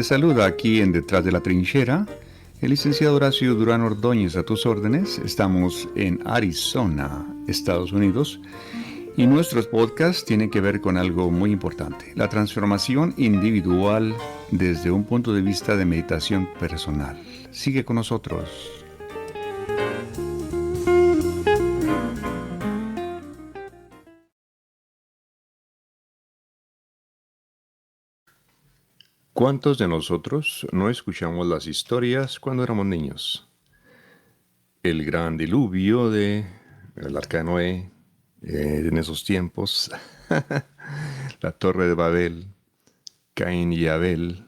Te saluda aquí en Detrás de la Trinchera el licenciado Horacio Durán Ordóñez, a tus órdenes. Estamos en Arizona, Estados Unidos, y nuestros podcasts tienen que ver con algo muy importante: la transformación individual desde un punto de vista de meditación personal. Sigue con nosotros. ¿Cuántos de nosotros no escuchamos las historias cuando éramos niños? El gran diluvio de el Arca de Noé, en esos tiempos, la Torre de Babel, Caín y Abel,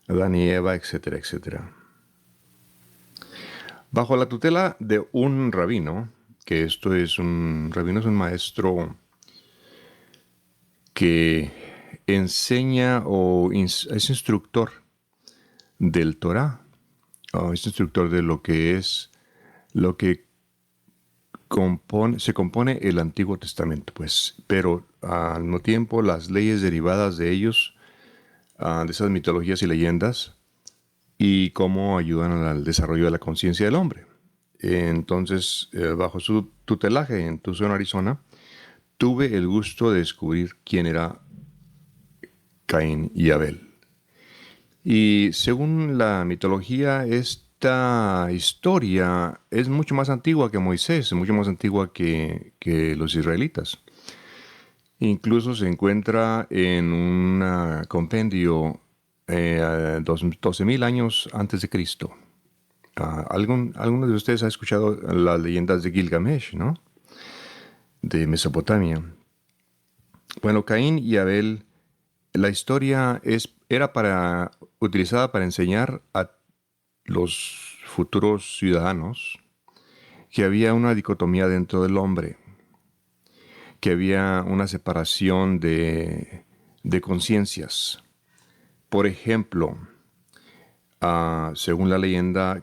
Adán y Eva, etcétera, etcétera. Bajo la tutela de un rabino, que rabino es un maestro que enseña es instructor del Torah, o es instructor de lo que se compone el Antiguo Testamento, pues, pero al mismo tiempo las leyes derivadas de ellos, de esas mitologías y leyendas, y cómo ayudan al desarrollo de la conciencia del hombre. Entonces, bajo su tutelaje en Tucson, Arizona, tuve el gusto de descubrir quién era Caín y Abel. Y según la mitología, esta historia es mucho más antigua que Moisés, mucho más antigua que los israelitas. Incluso se encuentra en un compendio 12,000 años antes de Cristo. Algunos de ustedes han escuchado las leyendas de Gilgamesh, ¿no? De Mesopotamia. Bueno, Caín y Abel, la historia era utilizada para enseñar a los futuros ciudadanos que había una dicotomía dentro del hombre, que había una separación de conciencias. Por ejemplo, según la leyenda,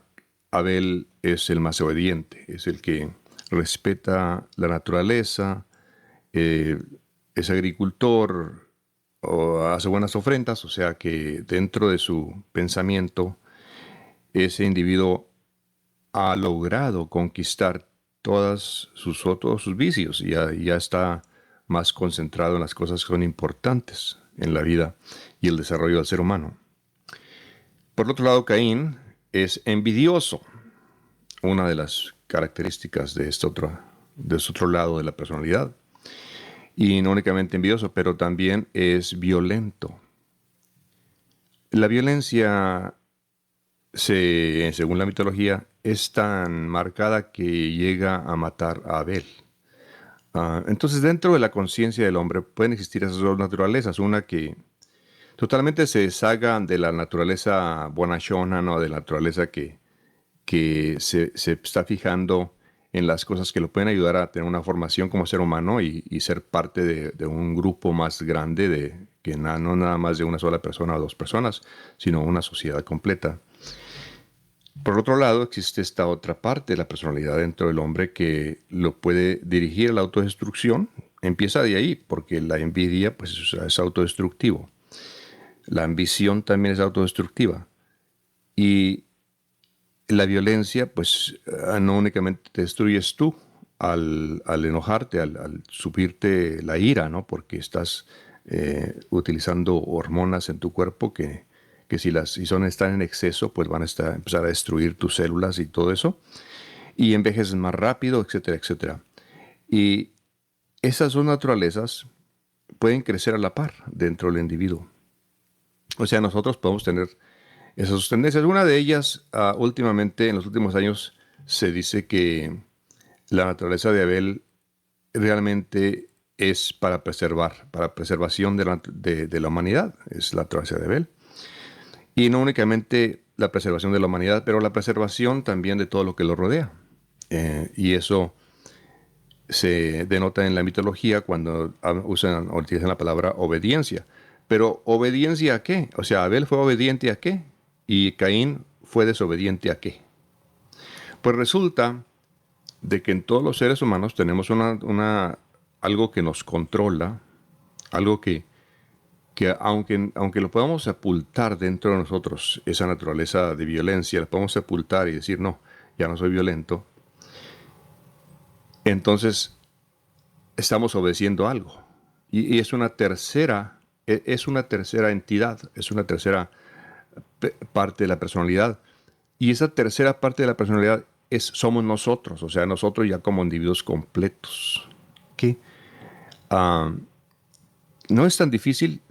Abel es el más obediente, es el que respeta la naturaleza, es agricultor, o hace buenas ofrendas, o sea que dentro de su pensamiento ese individuo ha logrado conquistar todos sus vicios y ya está más concentrado en las cosas que son importantes en la vida y el desarrollo del ser humano. Por otro lado, Caín es envidioso, una de las características de este otro lado de la personalidad. Y no únicamente envidioso, pero también es violento. La violencia, según la mitología, es tan marcada que llega a matar a Abel. Entonces, dentro de la conciencia del hombre pueden existir esas dos naturalezas. Una que totalmente se deshaga de la naturaleza bonachona, ¿no? De la naturaleza que se está fijando en las cosas que lo pueden ayudar a tener una formación como ser humano y ser parte de un grupo más grande, no nada más de una sola persona o dos personas, sino una sociedad completa. Por otro lado, existe esta otra parte de la personalidad dentro del hombre que lo puede dirigir a la autodestrucción. Empieza de ahí, porque la envidia pues, es autodestructivo. La ambición también es autodestructiva. Y la violencia, pues, no únicamente te destruyes tú al enojarte, al subirte la ira, ¿no? Porque estás utilizando hormonas en tu cuerpo que si están en exceso, pues van a empezar a destruir tus células y todo eso. Y envejeces más rápido, etcétera, etcétera. Y esas dos naturalezas pueden crecer a la par dentro del individuo. O sea, nosotros podemos tener esas tendencias. Una de ellas, últimamente, en los últimos años, se dice que la naturaleza de Abel realmente es para preservación de la humanidad. Es la naturaleza de Abel. Y no únicamente la preservación de la humanidad, pero la preservación también de todo lo que lo rodea. Y eso se denota en la mitología cuando utilizan la palabra obediencia. Pero ¿obediencia a qué? O sea, ¿Abel fue obediente a qué? ¿Y Caín fue desobediente a qué? Pues resulta de que en todos los seres humanos tenemos algo que nos controla, algo que que aunque lo podamos sepultar dentro de nosotros, esa naturaleza de violencia, la podemos sepultar y decir, no, ya no soy violento, entonces estamos obedeciendo algo. Y es una tercera, es una tercera entidad, es una tercera parte de la personalidad. Y esa tercera parte de la personalidad somos nosotros, o sea, nosotros ya como individuos completos. Que no es tan difícil,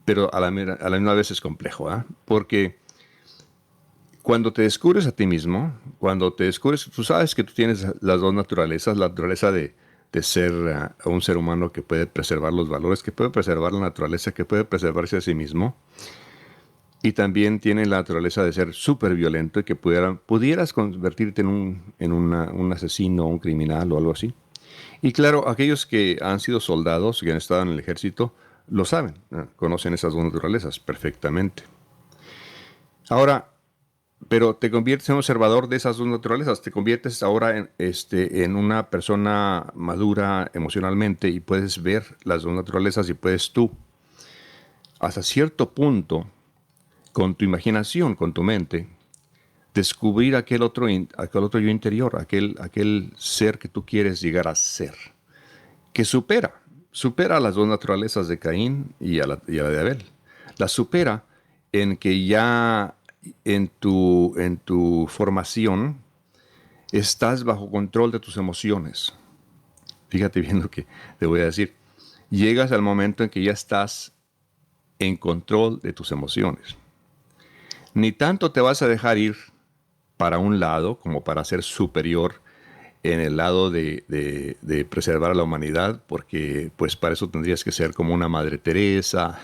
pero a la misma vez es complejo, ¿eh? Porque cuando te descubres a ti mismo, cuando te descubres, tú sabes que tú tienes las dos naturalezas, la naturaleza de ser un ser humano que puede preservar los valores, que puede preservar la naturaleza, que puede preservarse a sí mismo, y también tiene la naturaleza de ser súper violento y que pudieras convertirte en un asesino, un criminal o algo así. Y claro, aquellos que han sido soldados, que han estado en el ejército, lo saben, conocen esas dos naturalezas perfectamente. Ahora, pero te conviertes en un observador de esas dos naturalezas, te conviertes ahora en una persona madura emocionalmente y puedes ver las dos naturalezas y puedes tú, hasta cierto punto, con tu imaginación, con tu mente, descubrir aquel otro yo interior, aquel ser que tú quieres llegar a ser, que supera las dos naturalezas de Caín y a la de Abel. La supera en que ya en tu formación estás bajo control de tus emociones. Fíjate bien lo que te voy a decir. Llegas al momento en que ya estás en control de tus emociones. Ni tanto te vas a dejar ir para un lado como para ser superior en el lado de preservar a la humanidad, porque pues para eso tendrías que ser como una Madre Teresa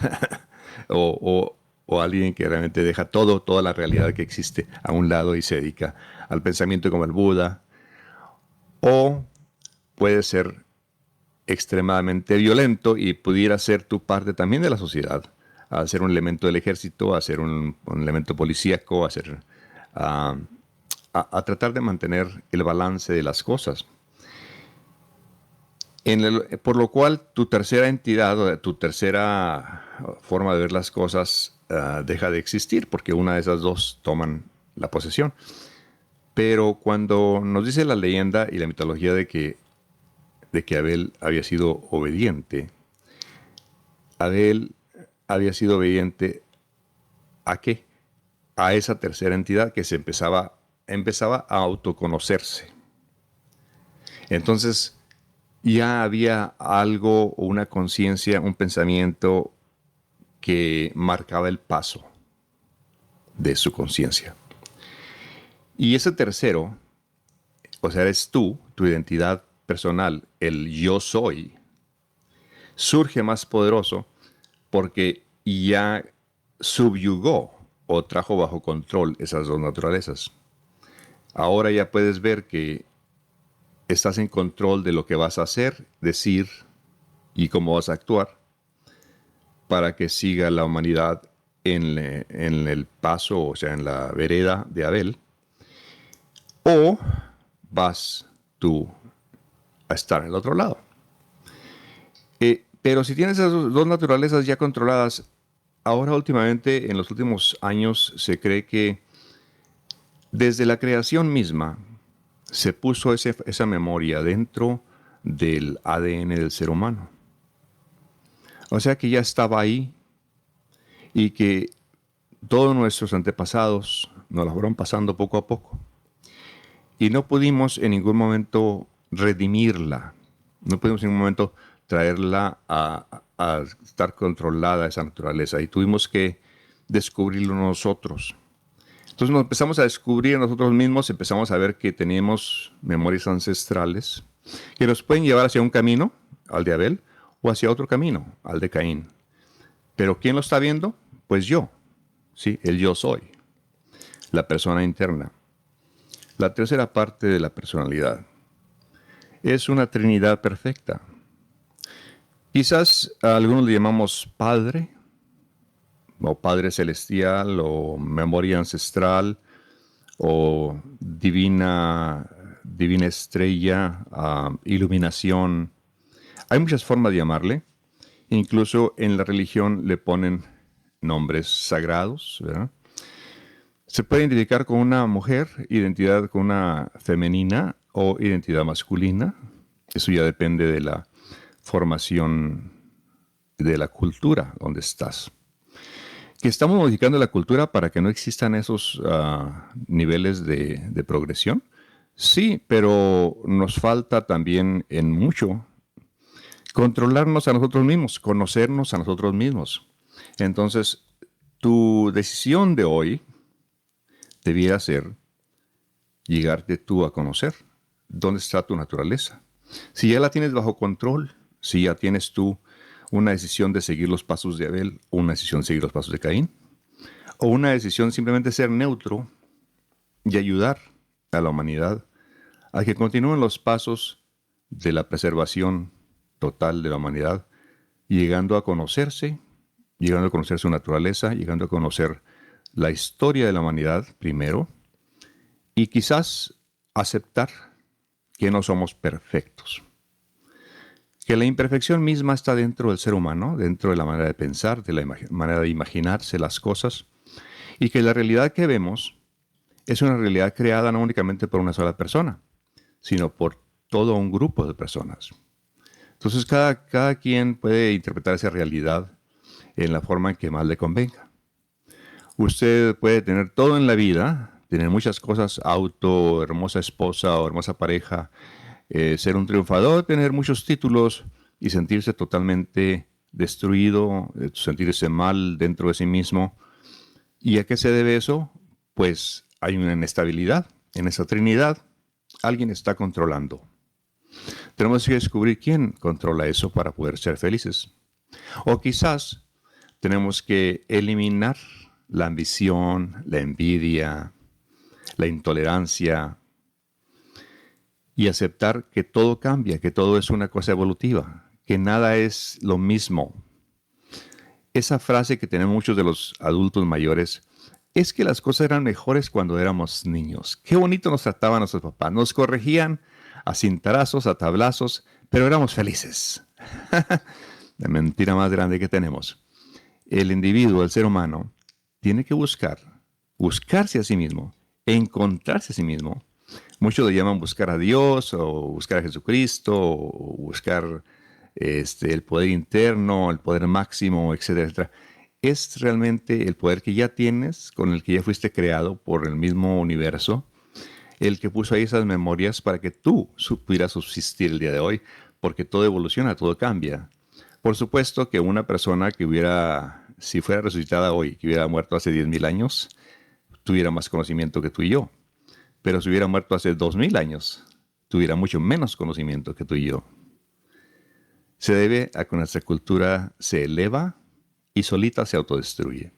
o alguien que realmente deja toda la realidad que existe a un lado y se dedica al pensamiento como el Buda. O puede ser extremadamente violento y pudiera ser tu parte también de la sociedad, a ser un elemento del ejército, a ser un elemento policíaco, a, a tratar de mantener el balance de las cosas. Por lo cual tu tercera entidad o tu tercera forma de ver las cosas deja de existir porque una de esas dos toman la posesión. Pero cuando nos dice la leyenda y la mitología de que Abel había sido obediente, Abel había sido obediente ¿a qué? A esa tercera entidad que empezaba a autoconocerse. Entonces ya había algo, una conciencia, un pensamiento que marcaba el paso de su conciencia. Y ese tercero, o sea, eres tú, tu identidad personal, el yo soy, surge más poderoso porque ya subyugó o trajo bajo control esas dos naturalezas. Ahora ya puedes ver que estás en control de lo que vas a hacer, decir y cómo vas a actuar para que siga la humanidad en el paso, o sea, en la vereda de Abel, o vas tú a estar en el otro lado. Pero si tienes esas dos naturalezas ya controladas, ahora últimamente, en los últimos años, se cree que desde la creación misma se puso esa memoria dentro del ADN del ser humano. O sea que ya estaba ahí y que todos nuestros antepasados nos la fueron pasando poco a poco. Y no pudimos en ningún momento redimirla. No pudimos en ningún momento traerla a estar controlada esa naturaleza. Y tuvimos que descubrirlo nosotros. Entonces nos empezamos a descubrir a nosotros mismos, empezamos a ver que teníamos memorias ancestrales que nos pueden llevar hacia un camino, al de Abel, o hacia otro camino, al de Caín. Pero ¿quién lo está viendo? Pues yo, ¿sí? El yo soy, la persona interna. La tercera parte de la personalidad es una trinidad perfecta. Quizás a algunos le llamamos Padre, o Padre Celestial, o memoria ancestral, o divina estrella, iluminación. Hay muchas formas de llamarle, Incluso en la religión le ponen nombres sagrados, ¿verdad? Se puede identificar con una mujer, identidad con una femenina o identidad masculina. Eso ya depende de la formación de la cultura donde estás. Que estamos modificando la cultura para que no existan esos niveles de progresión. Sí, pero nos falta también en mucho controlarnos a nosotros mismos, conocernos a nosotros mismos. Entonces, tu decisión de hoy debiera ser llegarte tú a conocer dónde está tu naturaleza. Si ya la tienes bajo control, si ya tienes tú una decisión de seguir los pasos de Abel, o una decisión de seguir los pasos de Caín, o una decisión simplemente ser neutro y ayudar a la humanidad a que continúen los pasos de la preservación total de la humanidad, llegando a conocerse su naturaleza, llegando a conocer la historia de la humanidad primero, y quizás aceptar que no somos perfectos. Que la imperfección misma está dentro del ser humano, dentro de la manera de pensar, de la manera de imaginarse las cosas, y que la realidad que vemos es una realidad creada no únicamente por una sola persona, sino por todo un grupo de personas. Entonces cada quien puede interpretar esa realidad en la forma en que más le convenga. Usted puede tener todo en la vida, tener muchas cosas, auto, hermosa esposa o hermosa pareja, ser un triunfador, tener muchos títulos y sentirse totalmente destruido, sentirse mal dentro de sí mismo. ¿Y a qué se debe eso? Pues hay una inestabilidad en esa Trinidad. Alguien está controlando. Tenemos que descubrir quién controla eso para poder ser felices. O quizás tenemos que eliminar la ambición, la envidia, la intolerancia y aceptar que todo cambia, que todo es una cosa evolutiva, que nada es lo mismo. Esa frase que tenemos muchos de los adultos mayores es que las cosas eran mejores cuando éramos niños. Qué bonito nos trataban nuestros papás. Nos corregían a cintarazos, a tablazos, pero éramos felices. La mentira más grande que tenemos. El individuo, el ser humano, tiene que buscarse a sí mismo, encontrarse a sí mismo. Muchos lo llaman buscar a Dios, o buscar a Jesucristo, o buscar el poder interno, el poder máximo, etcétera, etcétera. Es realmente el poder que ya tienes, con el que ya fuiste creado por el mismo universo, el que puso ahí esas memorias para que tú pudieras subsistir el día de hoy, porque todo evoluciona, todo cambia. Por supuesto que una persona que si fuera resucitada hoy, que hubiera muerto hace 10,000 años, tuviera más conocimiento que tú y yo. Pero si hubiera muerto hace 2,000 años, tuviera mucho menos conocimiento que tú y yo. Se debe a que nuestra cultura se eleva y solita se autodestruye.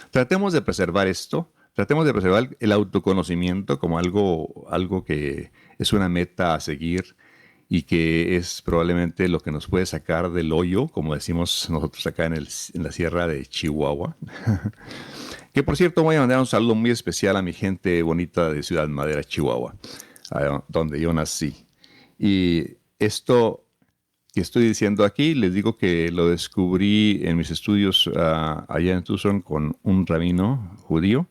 Tratemos de preservar esto. Tratemos de preservar el autoconocimiento como algo que es una meta a seguir y que es probablemente lo que nos puede sacar del hoyo, como decimos nosotros acá en la sierra de Chihuahua. Que por cierto voy a mandar un saludo muy especial a mi gente bonita de Ciudad Madera, Chihuahua, donde yo nací. Y esto que estoy diciendo aquí, les digo que lo descubrí en mis estudios allá en Tucson con un rabino judío.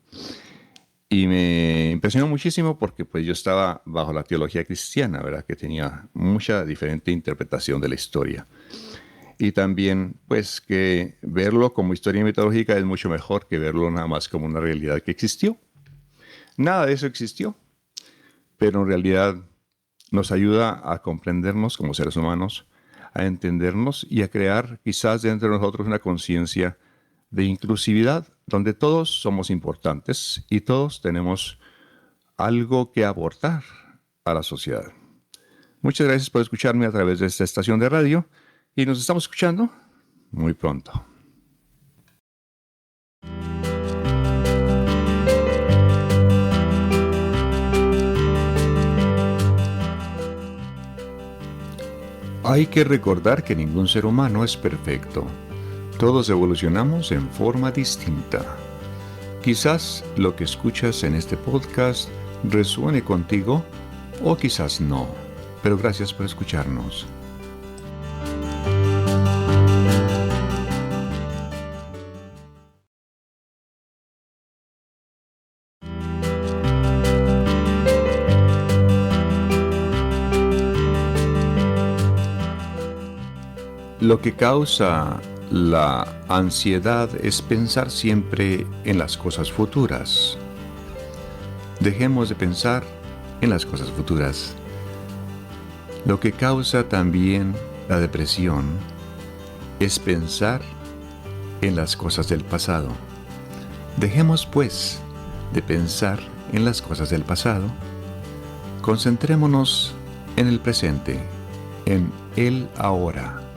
Y me impresionó muchísimo porque pues yo estaba bajo la teología cristiana, ¿verdad? Que tenía mucha diferente interpretación de la historia. Y también pues que verlo como historia mitológica es mucho mejor que verlo nada más como una realidad que existió. Nada de eso existió, pero en realidad nos ayuda a comprendernos como seres humanos, a entendernos y a crear quizás dentro de nosotros una conciencia de inclusividad, donde todos somos importantes y todos tenemos algo que aportar a la sociedad. Muchas gracias por escucharme a través de esta estación de radio y nos estamos escuchando muy pronto. Hay que recordar que ningún ser humano es perfecto. Todos evolucionamos en forma distinta. Quizás lo que escuchas en este podcast resuene contigo o quizás no, pero gracias por escucharnos. Lo que causa la ansiedad es pensar siempre en las cosas futuras. Dejemos de pensar en las cosas futuras. Lo que causa también la depresión es pensar en las cosas del pasado. Dejemos, pues, de pensar en las cosas del pasado. Concentrémonos en el presente, en el ahora.